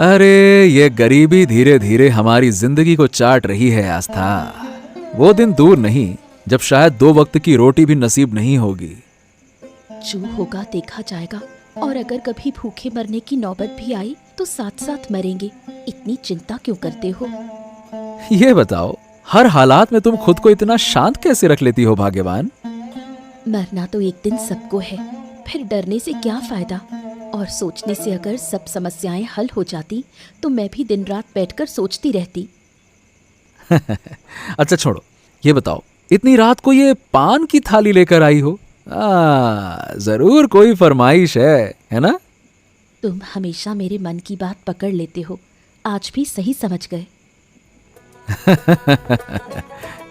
अरे ये गरीबी धीरे धीरे हमारी जिंदगी को चाट रही है आस्था। वो दिन दूर नहीं जब शायद 2 वक्त की रोटी भी नसीब नहीं होगी। जो होगा देखा जाएगा, और अगर कभी भूखे मरने की नौबत भी आई तो साथ साथ मरेंगे। इतनी चिंता क्यों करते हो? ये बताओ, हर हालात में तुम खुद को इतना शांत कैसे रख लेती हो भाग्यवान? मरना तो एक दिन सबको है, फिर डरने से क्या फायदा? और सोचने से अगर सब समस्याएं हल हो जाती तो मैं भी दिन रात बैठकर सोचती रहती। अच्छा छोड़ो, ये बताओ, इतनी रात को ये पान की थाली लेकर आई हो? जरूर कोई फरमाइश है ना? तुम हमेशा मेरे मन की बात पकड़ लेते हो, आज भी सही समझ गए।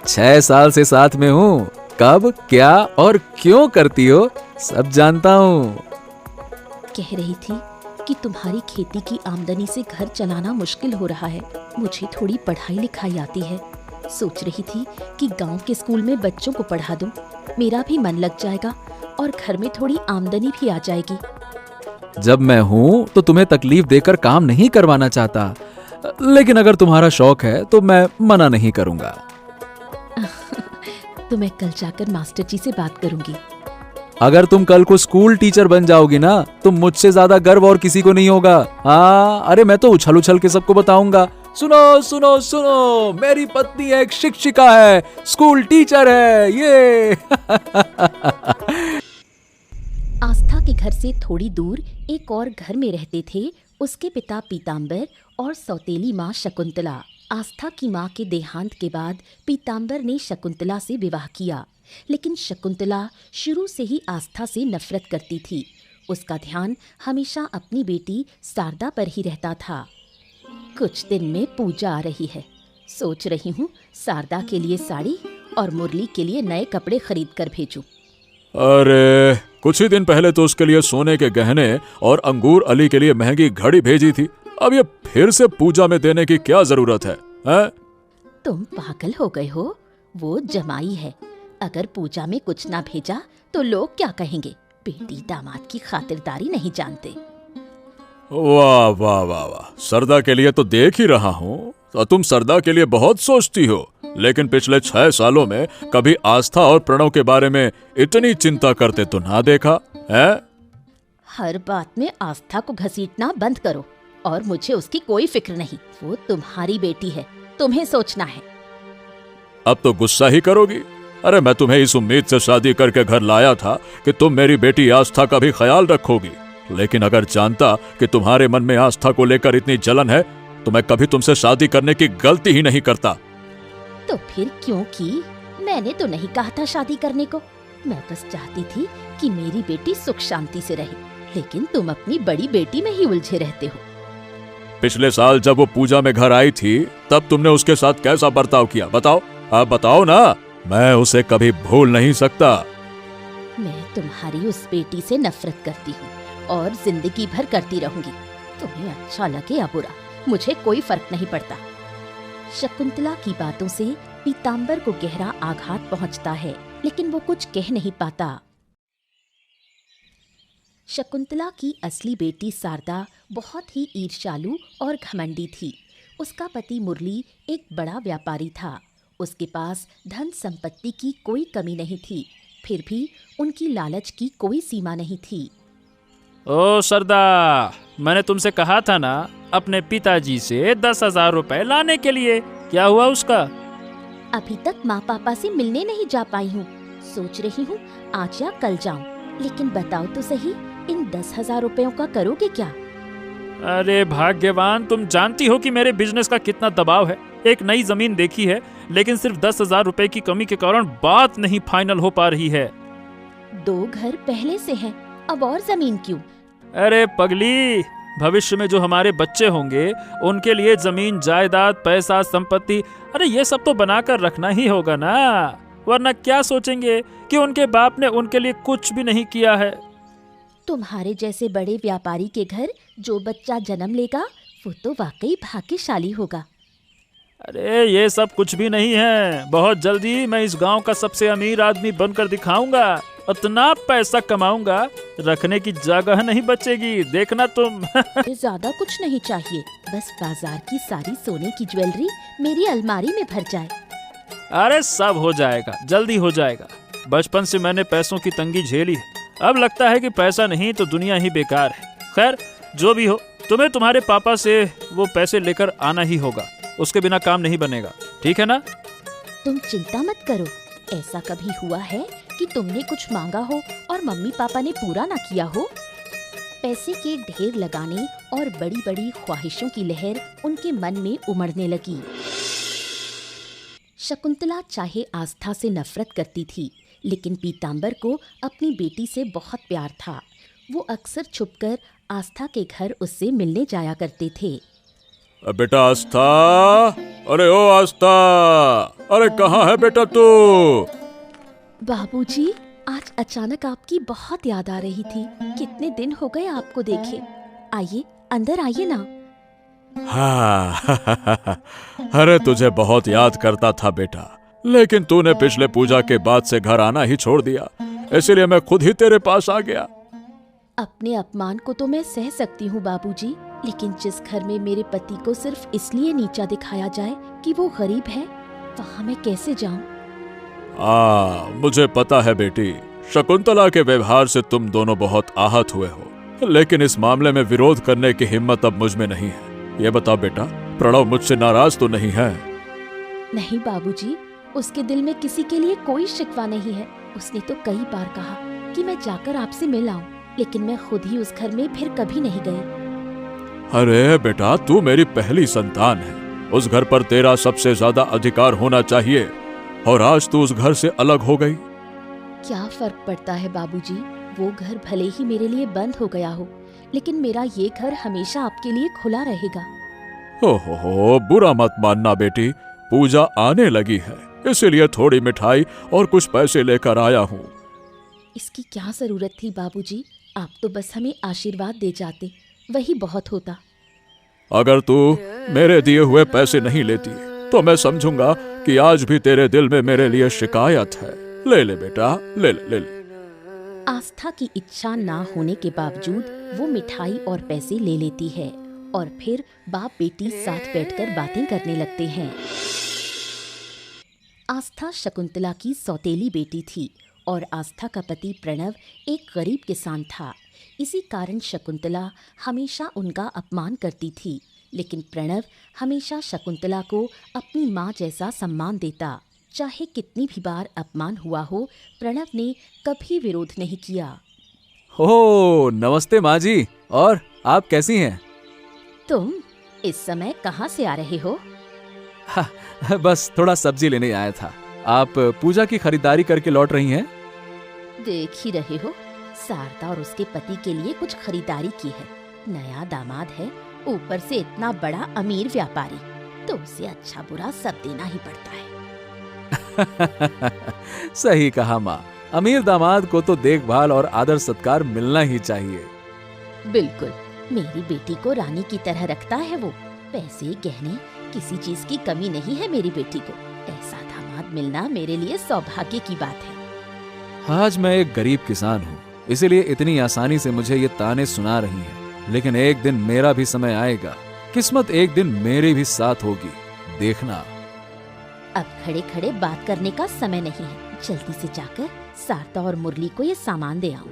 6 साल से साथ में हूं, कब क्या और क्यों करती हो सब जानता हूं। कह रही थी कि तुम्हारी खेती की आमदनी से घर चलाना मुश्किल हो रहा है। मुझे थोड़ी पढ़ाई लिखाई आती है, सोच रही थी कि गांव के स्कूल में बच्चों को पढ़ा दूं। मेरा भी मन लग जाएगा और घर में थोड़ी आमदनी भी आ जाएगी। जब मैं हूं तो तुम्हें तकलीफ देकर काम नहीं करवाना चाहता, लेकिन अगर तुम्हारा शौक है तो मैं मना नहीं करूंगा। तो मैं कल जाकर मास्टर जी से बात करूंगी। अगर तुम कल को स्कूल टीचर बन जाओगी ना तो मुझसे ज्यादा गर्व और किसी को नहीं होगा। हाँ, अरे मैं तो उछल उछल के सबको बताऊंगा, सुनो सुनो सुनो, मेरी पत्नी एक शिक्षिका है, स्कूल टीचर है ये। आस्था के घर से थोड़ी दूर एक और घर में रहते थे उसके पिता पीताम्बर और सौतेली माँ शकुंतला। आस्था की माँ के देहांत के बाद पीताम्बर ने शकुंतला से विवाह किया, लेकिन शकुंतला शुरू से ही आस्था से नफरत करती थी। उसका ध्यान हमेशा अपनी बेटी शारदा पर ही रहता था। कुछ दिन में पूजा आ रही है, सोच रही हूँ शारदा के लिए साड़ी और मुरली के लिए नए कपड़े खरीद कर भेजूं। अरे कुछ ही दिन पहले तो उसके लिए सोने के गहने और अंगूर अली के लिए महंगी घड़ी भेजी थी, अब ये फिर से पूजा में देने की क्या जरूरत है? तुम पागल हो गए हो, वो जमाई है, अगर पूजा में कुछ ना भेजा तो लोग क्या कहेंगे? बेटी दामाद की खातिरदारी नहीं जानते। वाह वाह वाह वाह, सरदा के लिए तो देख ही रहा हूँ, तो तुम सरदा के लिए बहुत सोचती हो, लेकिन पिछले 6 सालों में कभी आस्था और प्रणव के बारे में इतनी चिंता करते तो ना देखा है। हर बात में आस्था को घसीटना बंद करो, और मुझे उसकी कोई फिक्र नहीं। वो तुम्हारी बेटी है, तुम्हें सोचना है। अब तो गुस्सा ही करोगी? अरे मैं तुम्हें इस उम्मीद से शादी करके घर लाया था कि तुम मेरी बेटी आस्था का भी ख्याल रखोगी, लेकिन अगर जानता कि तुम्हारे मन में आस्था को लेकर इतनी जलन है तो मैं कभी तुमसे शादी करने की गलती ही नहीं करता। तो फिर क्यों की? मैंने तो नहीं कहा था शादी करने को, मैं बस चाहती थी कि मेरी बेटी सुख शांति से रहे, लेकिन तुम अपनी बड़ी बेटी में ही उलझे रहते हो। पिछले साल जब वो पूजा में घर आई थी तब तुमने उसके साथ कैसा बर्ताव किया, बताओ, आप बताओ ना, मैं उसे कभी भूल नहीं सकता। मैं तुम्हारी उस बेटी से नफरत करती हूँ और जिंदगी भर करती रहूंगी। तुम्हें अच्छा लगे या बुरा, मुझे कोई फर्क नहीं पड़ता। शकुंतला की बातों से पीताम्बर को गहरा आघात पहुंचता है, लेकिन वो कुछ कह नहीं पाता। शकुंतला की असली बेटी शारदा बहुत ही ईर्ष्यालु और घमंडी थी। उसका पति मुरली एक बड़ा व्यापारी था, उसके पास धन संपत्ति की कोई कमी नहीं थी, फिर भी उनकी लालच की कोई सीमा नहीं थी। ओ सरदा, मैंने तुमसे कहा था ना अपने पिताजी से 10,000 रुपए लाने के लिए, क्या हुआ उसका? अभी तक माँ पापा से मिलने नहीं जा पाई हूँ, सोच रही हूँ आज या कल जाऊँ, लेकिन बताओ तो सही, इन 10,000 रुपयों का करोगे क्या? अरे भाग्यवान, तुम जानती हो कि मेरे बिजनेस का कितना दबाव है। एक नई जमीन देखी है, लेकिन सिर्फ 10,000 रुपए की कमी के कारण बात नहीं फाइनल हो पा रही है। 2 घर पहले से हैं, अब और जमीन क्यों? अरे पगली, भविष्य में जो हमारे बच्चे होंगे उनके लिए जमीन जायदाद, पैसा, संपत्ति, अरे ये सब तो बनाकर रखना ही होगा ना, वरना क्या सोचेंगे कि उनके बाप ने उनके लिए कुछ भी नहीं किया है। तुम्हारे जैसे बड़े व्यापारी के घर जो बच्चा जन्म लेगा वो तो वाकई भाग्यशाली होगा। अरे ये सब कुछ भी नहीं है, बहुत जल्दी मैं इस गांव का सबसे अमीर आदमी बनकर दिखाऊंगा इतना पैसा कमाऊंगा, रखने की जगह नहीं बचेगी, देखना तुम। मुझे ज्यादा कुछ नहीं चाहिए, बस बाजार की सारी सोने की ज्वेलरी मेरी अलमारी में भर जाए। अरे सब हो जाएगा, जल्दी हो जाएगा। बचपन से मैंने पैसों की तंगी झेली है, अब लगता है कि पैसा नहीं तो दुनिया ही बेकार है। खैर जो भी हो, तुम्हें तुम्हारे पापा से वो पैसे लेकर आना ही होगा, उसके बिना काम नहीं बनेगा, ठीक है ना? तुम चिंता मत करो। ऐसा कभी हुआ है कि तुमने कुछ मांगा हो और मम्मी पापा ने पूरा ना किया हो? पैसे के ढेर लगाने और बड़ी बड़ी ख्वाहिशों की लहर उनके मन में उमड़ने लगी। शकुंतला चाहे आस्था से नफरत करती थी, लेकिन पीतांबर को अपनी बेटी से बहुत प्यार था। वो अक्सर छुपकर आस्था के घर उससे मिलने जाया करते थे। बेटा आस्था, अरे ओ आस्था, अरे कहाँ है बेटा तू? बाबूजी, आज अचानक आपकी बहुत याद आ रही थी। कितने दिन हो गए आपको देखे। आइए अंदर आइए ना। हाँ अरे तुझे बहुत याद करता था बेटा, लेकिन तूने पिछले पूजा के बाद से घर आना ही छोड़ दिया, इसलिए मैं खुद ही तेरे पास आ गया। अपने अपमान को तो मैं सह सकती हूँ बाबूजी, लेकिन जिस घर में मेरे पति को सिर्फ इसलिए नीचा दिखाया जाए कि वो गरीब है, वहाँ मैं कैसे जाऊँ? मुझे पता है बेटी, शकुंतला के व्यवहार से तुम दोनों बहुत आहत हुए हो, लेकिन इस मामले में विरोध करने की हिम्मत अब मुझ में नहीं है। ये बताओ बेटा, प्रणव मुझसे नाराज तो नहीं है? नहीं बाबूजी, उसके दिल में किसी के लिए कोई शिकवा नहीं है। उसने तो कई बार कहा कि मैं जाकर आपसे मिल आऊं, लेकिन मैं खुद ही उस घर में फिर कभी नहीं गई। अरे बेटा, तू मेरी पहली संतान है, उस घर पर तेरा सबसे ज्यादा अधिकार होना चाहिए, और आज तू उस घर से अलग हो गई। क्या फर्क पड़ता है बाबूजी, वो घर भले ही मेरे लिए बंद हो गया हो, लेकिन मेरा ये घर हमेशा आपके लिए खुला रहेगा। ओहो, बुरा मत मानना बेटी, पूजा आने लगी है, इसीलिए थोड़ी मिठाई और कुछ पैसे लेकर आया हूँ। इसकी क्या जरूरत थी बाबूजी, आप तो बस हमें आशीर्वाद दे जाते, वही बहुत होता। अगर तू मेरे दिए हुए पैसे नहीं लेती तो मैं समझूंगा कि आज भी तेरे दिल में मेरे लिए शिकायत है। ले ले बेटा, ले ले, ले ले। आस्था की इच्छा ना होने के बावजूद वो मिठाई और पैसे ले लेती है, और फिर बाप बेटी साथ बैठकर बातें करने लगते हैं। आस्था शकुंतला की सौतेली बेटी थी, और आस्था का पति प्रणव एक गरीब किसान था। इसी कारण शकुंतला हमेशा उनका अपमान करती थी, लेकिन प्रणव हमेशा शकुंतला को अपनी माँ जैसा सम्मान देता। चाहे कितनी भी बार अपमान हुआ हो, प्रणव ने कभी विरोध नहीं किया। हो, नमस्ते माँ जी, और आप कैसी हैं? तुम इस समय कहाँ से आ रहे हो? बस थोड़ा सब्जी लेने आया था। आप पूजा की खरीदारी करके लौट रही हैं? देख ही रहे हो, शारदा और उसके पति के लिए कुछ खरीदारी की है। नया दामाद है, ऊपर से इतना बड़ा अमीर व्यापारी, तो उसे अच्छा बुरा सब देना ही पड़ता है। सही कहा माँ, अमीर दामाद को तो देखभाल और आदर सत्कार मिलना ही चाहिए। बिल्कुल, मेरी बेटी को रानी की तरह रखता है वो। पैसे गहने किसी चीज की कमी नहीं है मेरी बेटी को। ऐसा दामाद मिलना मेरे लिए सौभाग्य की बात है। आज मैं एक गरीब किसान हूँ, इसीलिए इतनी आसानी से मुझे ये ताने सुना रही हैं, लेकिन एक दिन मेरा भी समय आएगा, किस्मत एक दिन मेरे भी साथ होगी, देखना। अब खड़े खड़े बात करने का समय नहीं है, जल्दी से जाकर शारदा और मुरली को ये सामान दे आऊं।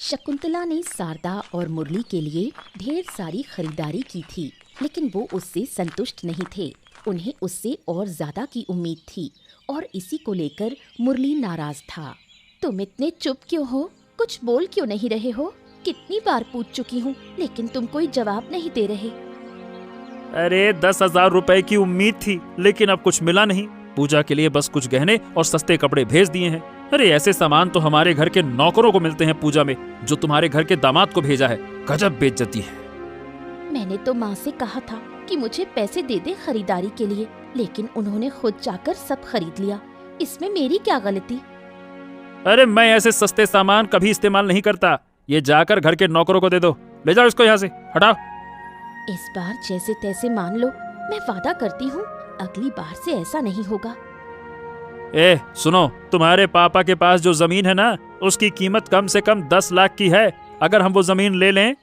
शकुंतला ने शारदा और मुरली के लिए ढेर सारी खरीदारी की थी, लेकिन वो उससे संतुष्ट नहीं थे। उन्हें उससे और ज्यादा की उम्मीद थी, और इसी को लेकर मुरली नाराज था। तुम इतने चुप क्यों हो? कुछ बोल क्यों नहीं रहे हो? कितनी बार पूछ चुकी हूँ, लेकिन तुम कोई जवाब नहीं दे रहे। अरे 10,000 रुपए की उम्मीद थी, लेकिन अब कुछ मिला नहीं। पूजा के लिए बस कुछ गहने और सस्ते कपड़े भेज दिए हैं। अरे ऐसे सामान तो हमारे घर के नौकरों को मिलते हैं पूजा में, जो तुम्हारे घर के दामाद को भेजा है। गजब बेइज्जती है। मैंने तो माँ से कहा था कि मुझे पैसे दे दे खरीदारी के लिए, लेकिन उन्होंने खुद जाकर सब खरीद लिया। इसमें मेरी क्या गलती? अरे मैं ऐसे सस्ते सामान कभी इस्तेमाल नहीं करता। ये जाकर घर के नौकरों को दे दो। ले जाओ इसको यहाँ से, हटाओ। इस बार जैसे तैसे मान लो, मैं वादा करती हूँ अगली बार से ऐसा नहीं होगा। ए सुनो, तुम्हारे पापा के पास जो जमीन है ना, उसकी कीमत कम से कम 10 लाख की है। अगर हम वो जमीन ले लें।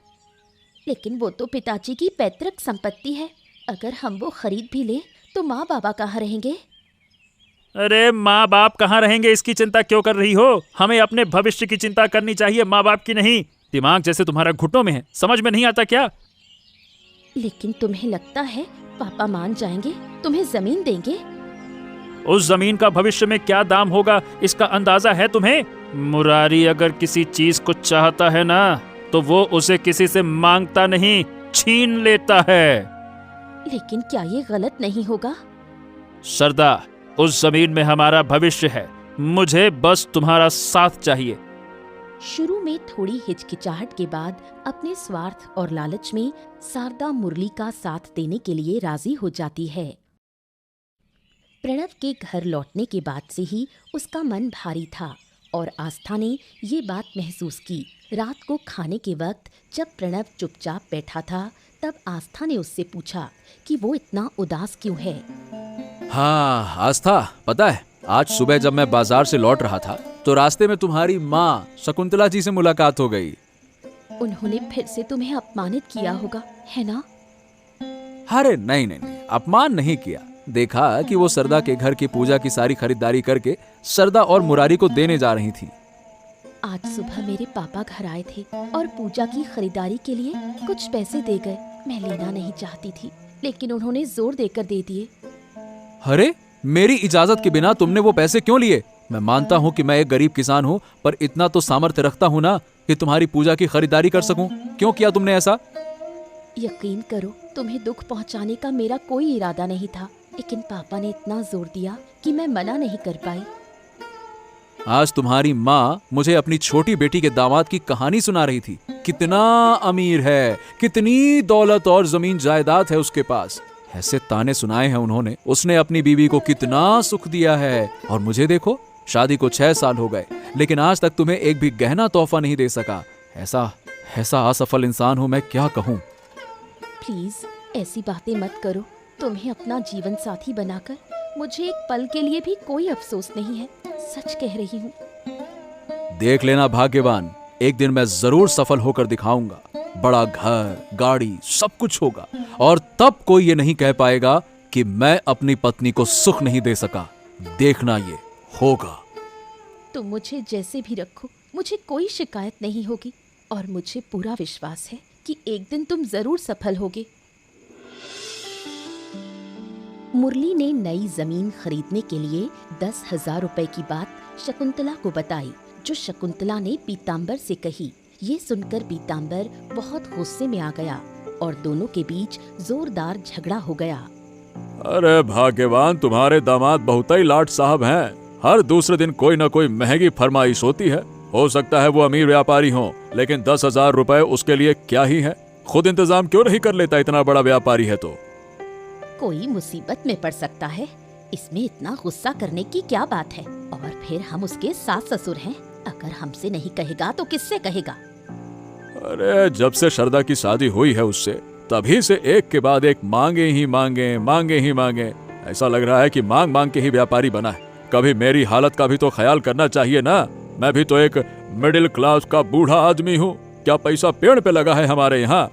लेकिन वो तो पिताजी की पैतृक संपत्ति है। अगर हम वो खरीद भी लें तो माँ बाबा कहाँ रहेंगे? अरे माँ बाप कहाँ रहेंगे इसकी चिंता क्यों कर रही हो? हमें अपने भविष्य की चिंता करनी चाहिए, माँ बाप की नहीं। दिमाग जैसे तुम्हारा घुटनों में है, समझ में नहीं आता क्या? लेकिन तुम्हें लगता है पापा मान जाएंगे, तुम्हें जमीन देंगे? उस जमीन का भविष्य में क्या दाम होगा इसका अंदाजा है तुम्हें? मुरारी अगर किसी चीज को चाहता है ना, तो वो उसे किसी से मांगता नहीं, छीन लेता है। लेकिन क्या ये गलत नहीं होगा? सरदा, उस जमीन में हमारा भविष्य है, मुझे बस तुम्हारा साथ चाहिए। शुरू में थोड़ी हिचकिचाहट के बाद अपने स्वार्थ और लालच में शारदा मुरली का साथ देने के लिए राजी हो जाती है। प्रणव के घर लौटने के बाद से ही उसका मन भारी था और आस्था ने ये बात महसूस की। रात को खाने के वक्त जब प्रणव चुपचाप बैठा था, तब आस्था ने उससे पूछा कि वो इतना उदास क्यों है। हाँ आस्था, पता है आज सुबह जब मैं बाजार से लौट रहा था तो रास्ते में तुम्हारी माँ शकुंतला जी से मुलाकात हो गई। उन्होंने फिर से तुम्हें अपमानित किया होगा, है ना? अरे नहीं नहीं नहीं, अपमान नहीं किया। देखा कि वो सरदा के घर की पूजा की सारी खरीदारी करके सरदा और मुरारी को देने जा रही थी। आज सुबह मेरे पापा घर आए थे और पूजा की खरीदारी के लिए कुछ पैसे दे गए। मैं लेना नहीं चाहती थी, लेकिन उन्होंने जोर देकर दे दिए। अरे मेरी इजाजत के बिना तुमने वो पैसे क्यों लिए? मैं मानता हूँ कि मैं एक गरीब किसान हूँ, पर इतना तो सामर्थ्य रखता हूँ ना कि तुम्हारी पूजा की खरीदारी कर सकूं। क्यों किया तुमने ऐसा? यकीन करो, तुम्हें दुख पहुंचाने का मेरा कोई इरादा नहीं था, लेकिन पापा ने इतना जोर दिया कि मैं मना नहीं कर पाई। आज तुम्हारी माँ मुझे अपनी छोटी बेटी के दामाद की कहानी सुना रही थी। कितना अमीर है, कितनी दौलत और जमीन जायदाद है उसके पास। ऐसे ताने सुनाए हैं उन्होंने। उसने अपनी बीवी को कितना सुख दिया है, और मुझे देखो, शादी को 6 साल हो गए, लेकिन आज तक तुम्हें एक भी गहना तोहफा नहीं दे सका। ऐसा असफल इंसान हूं मैं, क्या कहूं। प्लीज ऐसी बातें मत करो। तुम्हें अपना जीवन साथी बनाकर मुझे एक पल के लिए भी कोई अफसोस नहीं है, सच कह रही हूँ। देख लेना भाग्यवान, एक दिन मैं जरूर सफल होकर दिखाऊंगा। बड़ा घर, गाड़ी, सब कुछ होगा, और तब कोई ये नहीं कह पाएगा कि मैं अपनी पत्नी को सुख नहीं दे सका। देखना ये होगा। तुम मुझे जैसे भी रखो, मुझे कोई शिकायत नहीं होगी, और मुझे पूरा विश्वास है कि एक दिन तुम जरूर सफल होगे। मुरली ने नई जमीन खरीदने के लिए 10,000 रुपए की बात शकुंतला को बताई, जो शकुंतला ने पीतांबर से कही। ये सुनकर पीतांबर बहुत गुस्से में आ गया और दोनों के बीच जोरदार झगड़ा हो गया। अरे भाग्यवान, तुम्हारे दामाद बहुत ही लाट साहब हैं। हर दूसरे दिन कोई न कोई महंगी फरमाइश होती है। हो सकता है वो अमीर व्यापारी हो, लेकिन 10,000 रुपए उसके लिए क्या ही है। खुद इंतजाम क्यों नहीं कर लेता? इतना बड़ा व्यापारी है तो। कोई मुसीबत में पड़ सकता है, इसमें इतना गुस्सा करने की क्या बात है? और फिर हम उसके सास ससुर हैं, अगर हमसे नहीं कहेगा तो किससे कहेगा? अरे जब से शारदा की शादी हुई है उससे, तभी से एक के बाद एक मांगे ही मांगे। ऐसा लग रहा है कि मांग मांग के ही व्यापारी बना है। कभी मेरी हालत का भी तो ख्याल करना चाहिए ना। मैं भी तो एक मिडिल क्लास का बूढ़ा आदमी हूँ। क्या पैसा पेड़ पे लगा है हमारे यहाँ?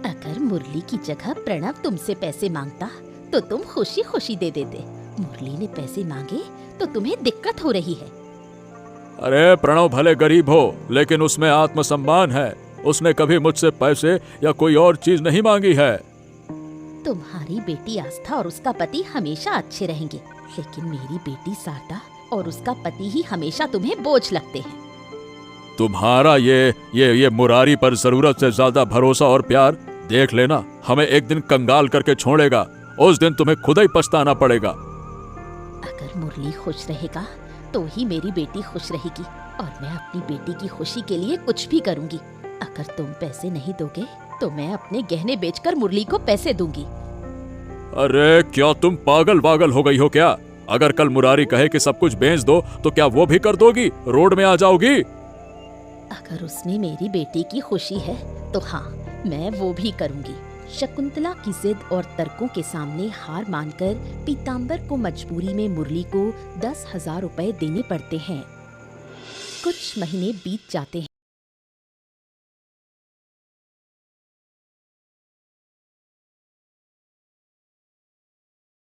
अगर मुरली की जगह प्रणव तुमसे पैसे मांगता तो तुम खुशी खुशी दे देते। मुरली ने पैसे मांगे तो तुम्हें दिक्कत हो रही है। अरे प्रणव भले गरीब हो, लेकिन उसमें आत्मसम्मान है। उसने कभी मुझसे पैसे या कोई और चीज नहीं मांगी है। तुम्हारी बेटी आस्था और उसका पति हमेशा अच्छे रहेंगे, लेकिन मेरी बेटी शारदा और उसका पति ही हमेशा तुम्हें बोझ लगते हैं। तुम्हारा ये मुरारी पर जरूरत से ज्यादा भरोसा और प्यार, देख लेना हमें एक दिन कंगाल करके छोड़ेगा। उस दिन तुम्हें खुद ही पछताना पड़ेगा। अगर मुरली खुश रहेगा तो ही मेरी बेटी खुश रहेगी, और मैं अपनी बेटी की खुशी के लिए कुछ भी करूंगी। अगर तुम पैसे नहीं दोगे तो मैं अपने गहने बेचकर मुरली को पैसे दूंगी। अरे क्या तुम पागल वागल हो गई हो क्या? अगर कल मुरारी कहे कि सब कुछ बेच दो तो क्या वो भी कर दोगी? रोड में आ जाओगी? अगर उसमें मेरी बेटी की खुशी है तो हाँ, मैं वो भी करूंगी। शकुंतला की जिद और तर्कों के सामने हार मानकर पीताम्बर को मजबूरी में मुरली को 10,000 रुपए देने पड़ते हैं। कुछ महीने बीत जाते हैं।